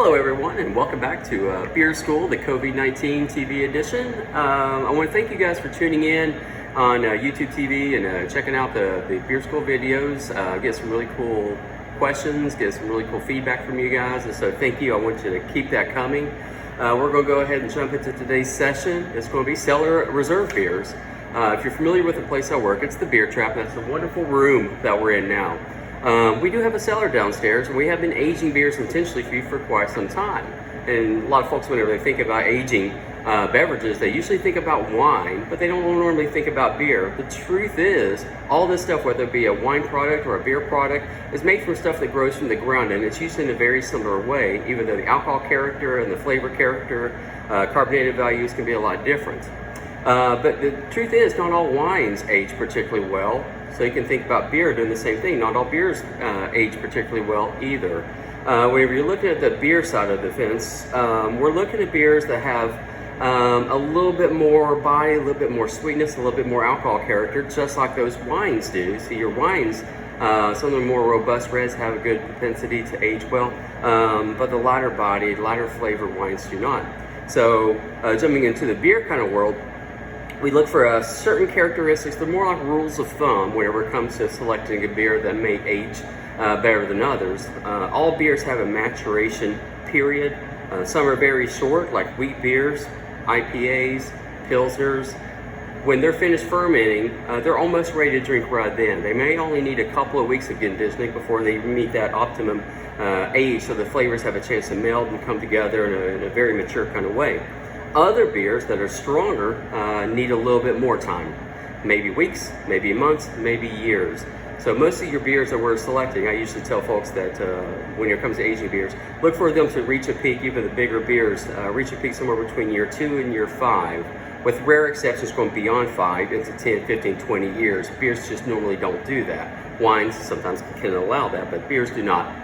Hello everyone and welcome back to Beer School, the COVID-19 TV edition. I want to thank you guys for tuning in on YouTube TV and checking out the Beer School videos. Get some really cool questions, get some really cool feedback from you guys, and so thank you. I want you to keep that coming. We're going to go ahead and jump into today's session. It's going to be Cellar Reserve Beers. If you're familiar with the place I work, it's the Beer Trap. That's the wonderful room that we're in now. We do have a cellar downstairs, and we have been aging beers intentionally for you for quite some time. And a lot of folks, whenever they think about aging beverages, they usually think about wine, but they don't normally think about beer. The truth is, all this stuff, whether it be a wine product or a beer product, is made from stuff that grows from the ground, and it's used in a very similar way, even though the alcohol character and the flavor character, carbonated values can be a lot different. But the truth is, not all wines age particularly well. So you can think about beer doing the same thing. Not all beers age particularly well either. Whenever you're looking at the beer side of the fence, we're looking at beers that have a little bit more body, a little bit more sweetness, a little bit more alcohol character, just like those wines do. So your wines, some of the more robust reds have a good propensity to age well, but the lighter bodied, lighter flavored wines do not. So jumping into the beer kind of world, we look for certain characteristics. They're more like rules of thumb whenever it comes to selecting a beer that may age better than others. All beers have a maturation period. Some are very short, like wheat beers, IPAs, Pilsners. When they're finished fermenting, they're almost ready to drink right then. They may only need a couple of weeks of conditioning before they meet that optimum age, so the flavors have a chance to meld and come together in a very mature kind of way. Other beers that are stronger need a little bit more time, maybe weeks, maybe months, maybe years. So most of your beers that we're selecting, I usually tell folks that when it comes to aging beers, look for them to reach a peak, even the bigger beers, reach a peak somewhere between year 2 and year 5, with rare exceptions going beyond 5 into 10, 15, 20 years. Beers just normally don't do that. Wines sometimes can allow that, but beers do not.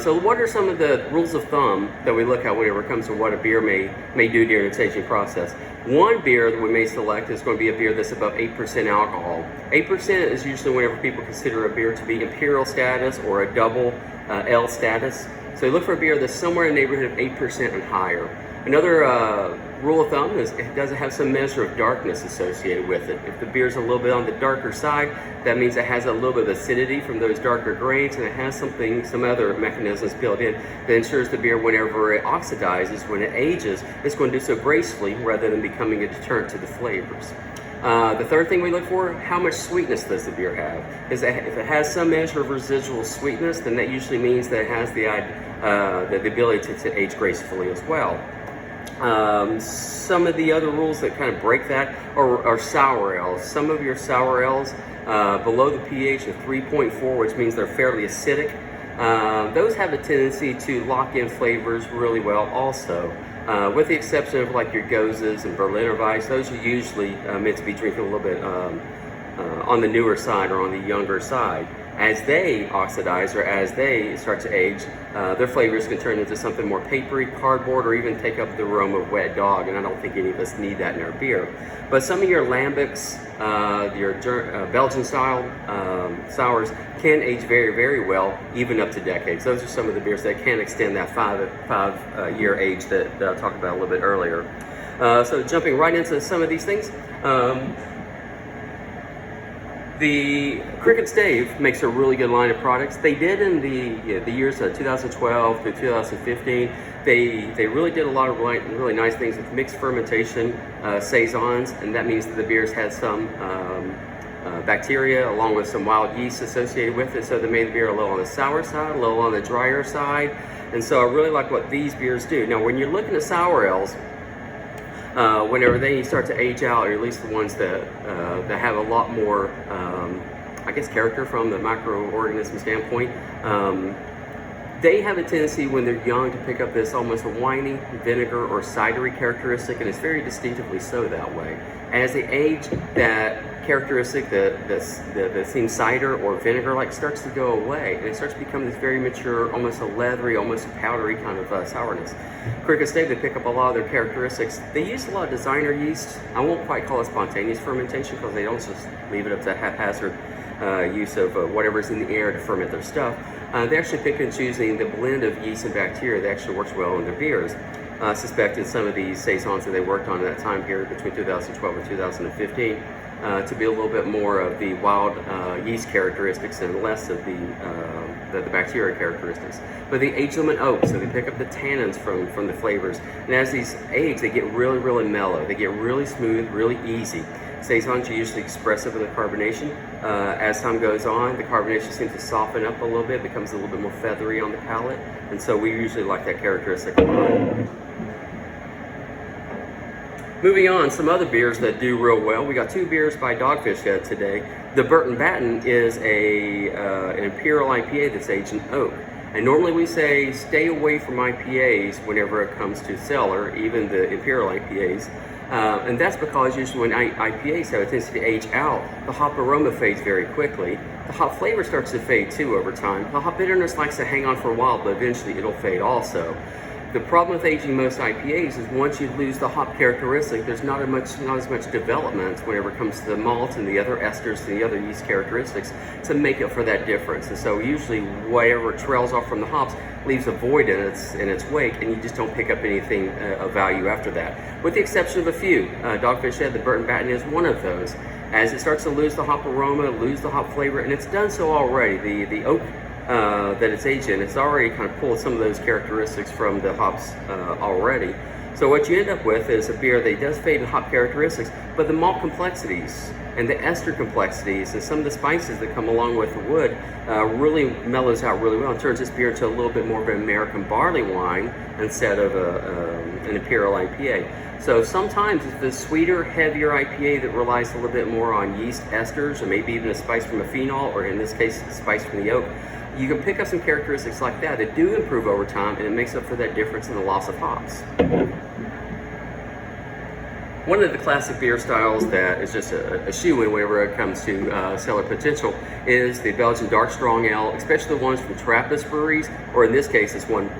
So what are some of the rules of thumb that we look at whenever it comes to what a beer may do during its aging process? One beer that we may select is going to be a beer that's above 8% alcohol. 8% is usually whenever people consider a beer to be Imperial status or a double L status. So you look for a beer that's somewhere in the neighborhood of 8% and higher. Another rule of thumb is it doesn't have some measure of darkness associated with it. If the beer's a little bit on the darker side, that means it has a little bit of acidity from those darker grains, and it has some other mechanisms built in that ensures the beer, whenever it oxidizes, when it ages, it's going to do so gracefully rather than becoming a deterrent to the flavors. The third thing we look for, how much sweetness does the beer have? Is that if it has some measure of residual sweetness, then that usually means that it has the ability to age gracefully as well. Some of the other rules that kind of break that are sour ales. Some of your sour ales below the pH of 3.4, which means they're fairly acidic, those have a tendency to lock in flavors really well also. With the exception of like your Gozes and Berliner Weiss, those are usually meant to be drinking a little bit on the newer side or on the younger side. As they oxidize or as they start to age, their flavors can turn into something more papery, cardboard, or even take up the aroma of wet dog, and I don't think any of us need that in our beer. But some of your lambics, your Belgian style sours can age very, very well, even up to decades. Those are some of the beers that can extend that five-year age that I talked about a little bit earlier. So jumping right into some of these things, the Cricket Stave makes a really good line of products. They did in the years 2012 through 2015. They really did a lot of really nice things with mixed fermentation saisons, and that means that the beers had some bacteria along with some wild yeast associated with it. So they made the beer a little on the sour side, a little on the drier side, and so I really like what these beers do. Now, when you're looking at sour ales, whenever they start to age out, or at least the ones that have a lot more, I guess, character from the microorganism standpoint, they have a tendency when they're young to pick up this almost a winey, vinegar, or cidery characteristic, and it's very distinctively so that way. As they age, that characteristic that seems cider or vinegar-like starts to go away, and it starts to become this very mature, almost a leathery, almost a powdery kind of sourness. Cricket Stave, they pick up a lot of their characteristics. They use a lot of designer yeast. I won't quite call it spontaneous fermentation because they don't just leave it up to haphazard use of whatever's in the air to ferment their stuff. They actually pick and choosing the blend of yeast and bacteria that actually works well in their beers. I suspect in some of these saisons that they worked on at that time period between 2012 and 2015 to be a little bit more of the wild yeast characteristics and less of the bacteria characteristics. But they age them in oak, so they pick up the tannins from the flavors. And as these age, they get really, really mellow. They get really smooth, really easy. Saisons are usually expressive of the carbonation. As time goes on, the carbonation seems to soften up a little bit, becomes a little bit more feathery on the palate, and so we usually like that characteristic a lot. Moving on, some other beers that do real well. We got two beers by Dogfish Head today. The Burton Baton is an Imperial IPA that's aged in oak. And normally we say stay away from IPAs whenever it comes to Cellar, even the Imperial IPAs. And that's because usually when IPAs have a tendency to age out, the hop aroma fades very quickly. The hop flavor starts to fade too over time. The hop bitterness likes to hang on for a while, but eventually it'll fade also. The problem with aging most IPAs is once you lose the hop characteristic, there's not as much development whenever it comes to the malt and the other esters and the other yeast characteristics to make up for that difference. And so usually whatever trails off from the hops leaves a void in its wake, and you just don't pick up anything of value after that. With the exception of a few. Dogfish Head, the Burton Baton is one of those. As it starts to lose the hop aroma, lose the hop flavor, and it's done so already. The oak that it's aged in, it's already kind of pulled some of those characteristics from the hops already. So what you end up with is a beer that does fade in hop characteristics, but the malt complexities and the ester complexities and some of the spices that come along with the wood really mellows out really well and turns this beer into a little bit more of an American barley wine instead of an Imperial IPA. So sometimes it's the sweeter, heavier IPA that relies a little bit more on yeast esters or maybe even a spice from a phenol, or in this case, a spice from the oak. You can pick up some characteristics like that that do improve over time, and it makes up for that difference in the loss of hops. One of the classic beer styles that is just a shoe-in whenever it comes to cellar potential is the Belgian Dark Strong Ale, especially the ones from Trappist breweries, or in this case, it's one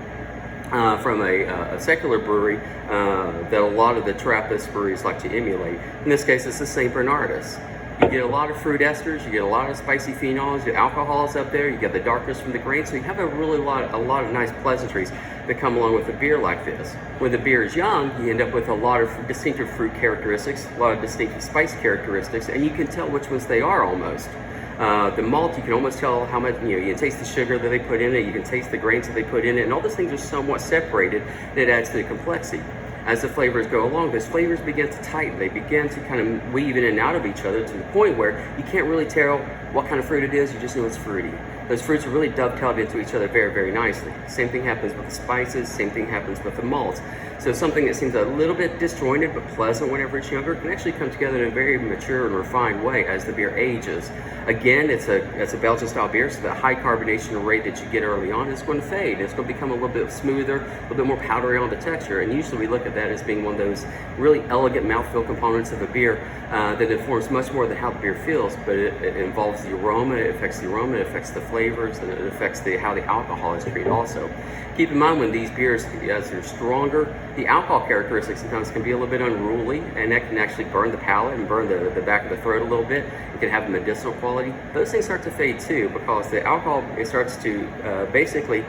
from a secular brewery that a lot of the Trappist breweries like to emulate. In this case, it's the St Bernardus. You get a lot of fruit esters, you get a lot of spicy phenols, the alcohol is up there, you get the darkness from the grain, so you have a lot of nice pleasantries that come along with a beer like this. When the beer is young, you end up with a lot of distinctive fruit characteristics, a lot of distinctive spice characteristics, and you can tell which ones they are almost. The malt, you can almost tell how much, you can taste the sugar that they put in it, you can taste the grains that they put in it, and all those things are somewhat separated, and it adds to the complexity. As the flavors go along, those flavors begin to tighten. They begin to kind of weave in and out of each other to the point where you can't really tell what kind of fruit it is, you just know it's fruity. Those fruits are really dovetailed into each other very, very nicely. Same thing happens with the spices, same thing happens with the malts. So something that seems a little bit disjointed but pleasant whenever it's younger can actually come together in a very mature and refined way as the beer ages. Again, it's a Belgian style beer, so the high carbonation rate that you get early on is going to fade. It's going to become a little bit smoother, a little bit more powdery on the texture, and usually we look at that as being one of those really elegant mouthfeel components of a beer that informs much more than how the beer feels, but it involves the aroma, it affects the aroma, it affects the flavors, and it affects how the alcohol is treated also. Keep in mind when these beers, as they're stronger, the alcohol characteristics sometimes can be a little bit unruly, and that can actually burn the palate and burn the back of the throat a little bit. It can have a medicinal quality. Those things start to fade too because the alcohol starts to basically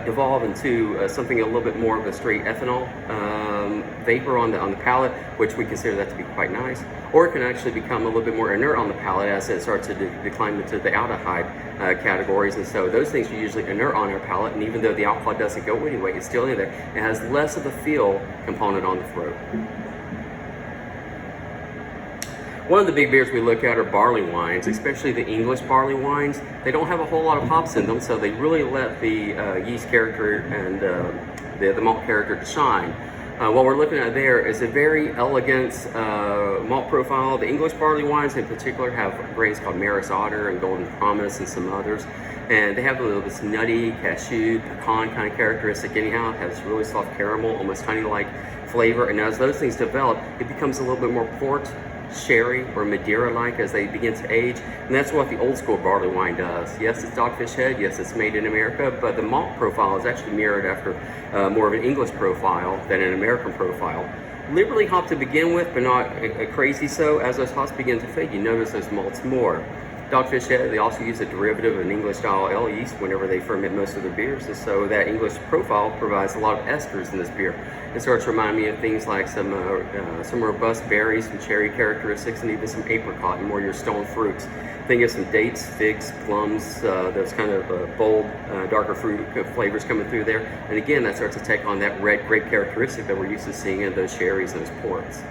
devolve into something a little bit more of a straight ethanol vapor on the palate, which we consider that to be quite nice. Or it can actually become a little bit more inert on the palate as it starts to decline into the aldehyde categories, and so those things are usually inert on our palate, and even though the alcohol doesn't go anyway, it's still in there. It has less of a feel component on the throat. One of the big beers we look at are barley wines, especially the English barley wines. They don't have a whole lot of hops in them, so they really let the yeast character and the malt character to shine. What we're looking at there is a very elegant malt profile. The English barley wines in particular have grains called Maris Otter and Golden Promise and some others. And they have a little this nutty, cashew, pecan kind of characteristic anyhow. It has really soft caramel, almost honey-like flavor. And as those things develop, it becomes a little bit more port, sherry, or Madeira-like as they begin to age. And that's what the old school barley wine does. Yes, it's Dogfish Head. Yes, it's made in America, but the malt profile is actually mirrored after more of an English profile than an American profile. Liberally hopped to begin with, but not crazy so. As those hops begin to fade, you notice those malts more. Dogfish Head, they also use a derivative of an English style ale yeast whenever they ferment most of their beers. And so that English profile provides a lot of esters in this beer. It starts to remind me of things like some robust berries, some cherry characteristics, and even some apricot and more your stone fruits. Think of some dates, figs, plums, those kind of bold, darker fruit flavors coming through there. And again, that starts to take on that red grape characteristic that we're used to seeing in those cherries and those ports.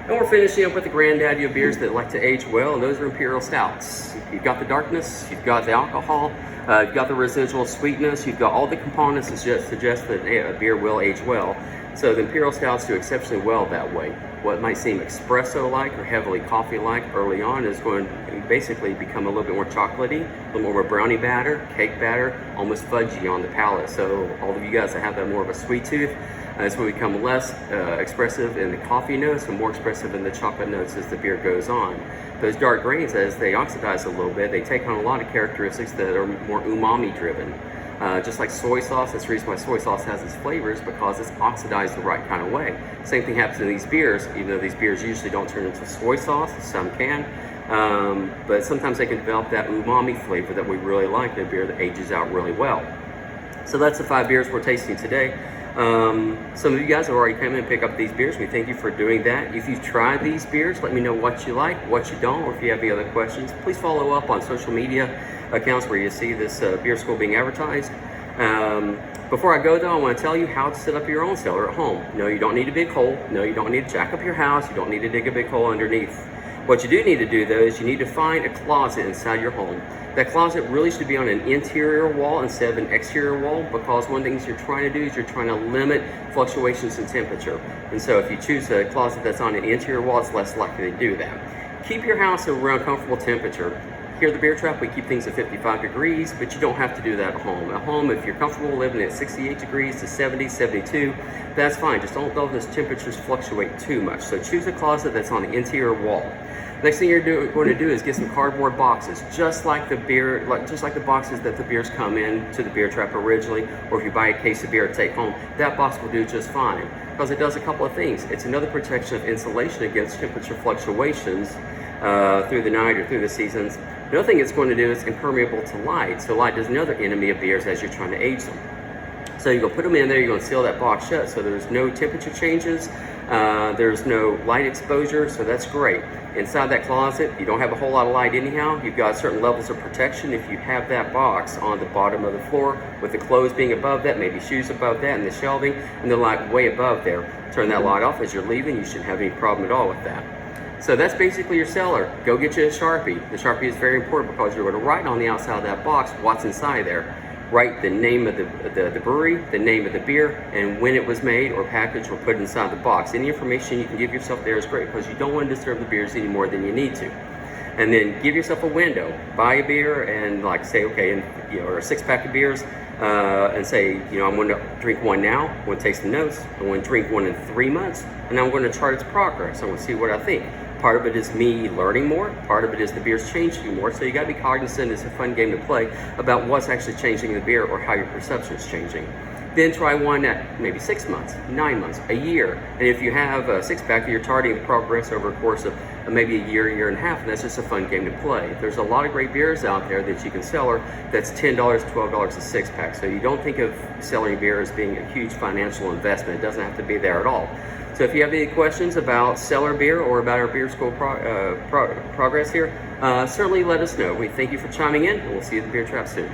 And we're finishing up with the granddaddy of beers that like to age well, and those are Imperial Stouts. You've got the darkness, you've got the alcohol, you've got the residual sweetness, you've got all the components that suggest that a beer will age well. So the Imperial Stouts do exceptionally well that way. What might seem espresso-like or heavily coffee-like early on is going to basically become a little bit more chocolatey, a little more brownie batter, cake batter, almost fudgy on the palate. So all of you guys that have that more of a sweet tooth, this will become less expressive in the coffee notes and more expressive in the chocolate notes as the beer goes on. Those dark grains, as they oxidize a little bit, they take on a lot of characteristics that are more umami driven. Just like soy sauce, that's the reason why soy sauce has its flavors, because it's oxidized the right kind of way. Same thing happens in these beers, even though these beers usually don't turn into soy sauce, some can, but sometimes they can develop that umami flavor that we really like in a beer that ages out really well. So that's the 5 beers we're tasting today. Some of you guys have already come in and pick up these beers. We thank you for doing that. If you've tried these beers, let me know what you like, what you don't, or if you have any other questions, please follow up on social media accounts where you see this beer school being advertised. Before I go though, I want to tell you how to set up your own cellar at home. No, you don't need a big hole. No, you don't need to jack up your house. You don't need to dig a big hole underneath. What you do need to do though is you need to find a closet inside your home. That closet really should be on an interior wall instead of an exterior wall, because one of the things you're trying to do is you're trying to limit fluctuations in temperature. And so if you choose a closet that's on an interior wall, it's less likely to do that. Keep your house around comfortable temperature. Here at the Beer Trap, we keep things at 55 degrees, but you don't have to do that at home. At home, if you're comfortable living at 68 degrees to 70, 72, that's fine. Just don't let those temperatures fluctuate too much. So choose a closet that's on the interior wall. Next thing you're going to do is get some cardboard boxes, just like the boxes that the beers come in to the Beer Trap originally, or if you buy a case of beer to take home, that box will do just fine, because it does a couple of things. It's another protection of insulation against temperature fluctuations through the night or through the seasons. Another thing it's going to do is impermeable to light. So light is another enemy of beers as you're trying to age them. So you're going to put them in there, you're going to seal that box shut so there's no temperature changes, there's no light exposure, so that's great. Inside that closet, you don't have a whole lot of light anyhow. You've got certain levels of protection if you have that box on the bottom of the floor, with the clothes being above that, maybe shoes above that, and the shelving, and the light way above there. Turn that light off as you're leaving. You shouldn't have any problem at all with that. So that's basically your cellar. Go get you a Sharpie. The Sharpie is very important because you're going to write on the outside of that box what's inside there. Write the name of the brewery, the name of the beer, and when it was made or packaged or put inside the box. Any information you can give yourself there is great, because you don't want to disturb the beers any more than you need to. And then give yourself a window. Buy a beer and like say, okay, or a 6-pack of beers, and say, I'm going to drink one now. I'm going to take some notes. I'm going to drink one in 3 months, and I'm going to chart its progress. I'm going to see what I think. Part of it is me learning more. Part of it is the beer's changing more. So you got to be cognizant. It's a fun game to play about what's actually changing in the beer or how your perception is changing. Then try one at maybe 6 months, 9 months, a year. And if you have a 6-pack, you're charting the progress over a course of maybe a year and a half, and that's just a fun game to play. There's a lot of great beers out there that you can cellar that's $10, $12 a 6-pack. So you don't think of cellaring beer as being a huge financial investment. It doesn't have to be there at all. So if you have any questions about cellar beer or about our beer school progress here, certainly let us know. We thank you for chiming in, and we'll see you at the Beer Trap soon.